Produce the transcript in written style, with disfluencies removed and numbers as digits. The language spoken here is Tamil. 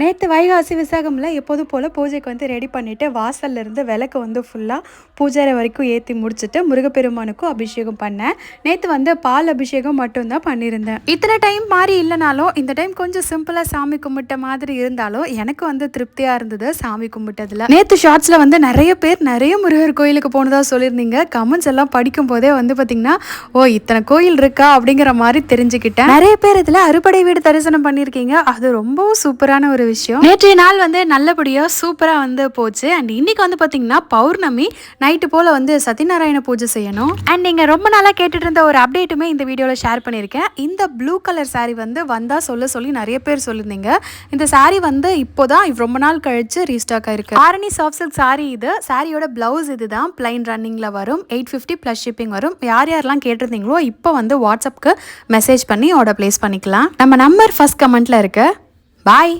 நேற்று வைகாசி விசாகமில் எப்போதும் போல் பூஜைக்கு வந்து ரெடி பண்ணிவிட்டு வாசல்ல இருந்து விளக்கு வந்து ஃபுல்லாக பூஜை வரைக்கும் ஏற்றி முடிச்சுட்டு முருகப்பெருமானுக்கும் அபிஷேகம் பண்ணேன். நேற்று வந்து பால் அபிஷேகம் மட்டும்தான் பண்ணியிருந்தேன். இத்தனை டைம் மாதிரி இல்லைனாலும் இந்த டைம் கொஞ்சம் சிம்பிளாக சாமி கும்பிட்ட மாதிரி இருந்தாலும் எனக்கு வந்து திருப்தியாக இருந்தது சாமி கும்பிட்டதில். நேற்று ஷார்ட்ஸில் வந்து நிறைய பேர் நிறைய முருகர் கோயிலுக்கு போனதாக சொல்லியிருந்தீங்க. கமெண்ட்ஸ் எல்லாம் படிக்கும் போதே வந்து பார்த்திங்கன்னா இத்தனை கோயில் இருக்கா அப்படிங்கிற மாதிரி தெரிஞ்சுக்கிட்டேன். நிறைய பேர் இதில் அறுபடை வீடு தரிசனம் பண்ணியிருக்கீங்க. அது ரொம்பவும் சூப்பரான ஒரு விஷயம். நேற்றைய நாள் வந்து நல்லபடியாக சூப்பராக வந்து போச்சு. அண்ட் இன்னைக்கு வந்து பார்த்தீங்கன்னா பௌர்ணமி நைட்டு போல் வந்து சத்யநாராயண பூஜை செய்யணும். அண்ட் நீங்கள் ரொம்ப நாளாக கேட்டுட்டு இருந்த ஒரு அப்டேட்டுமே இந்த வீடியோவில் ஷேர் பண்ணியிருக்கேன். இந்த ப்ளூ கலர் சாரீ வந்து வந்தால் சொல்லி நிறைய பேர் சொல்லியிருந்தீங்க. இந்த சாரீ வந்து இப்போதான் ரொம்ப நாள் கழிச்சு ரீஸ்டாக் ஆயிருக்கு. ஆரணி சாஃப்ட் சில்க் சாரீ இது. சாரியோட பிளவுஸ் இதுதான் பிளைன் ரன்னிங்கில் வரும். 850 ப்ளஸ் ஷிப்பிங் வரும். யார் யாரெல்லாம் கேட்டிருந்தீங்களோ இப்போ வந்து வாட்ஸ்அப்புக்கு மெசேஜ் பண்ணி ஆர்டர் பிளேஸ் பண்ணிக்கலாம். நம்ம நம்பர் ஃபர்ஸ்ட் கமெண்ட்ல இருக்கு. பாய்.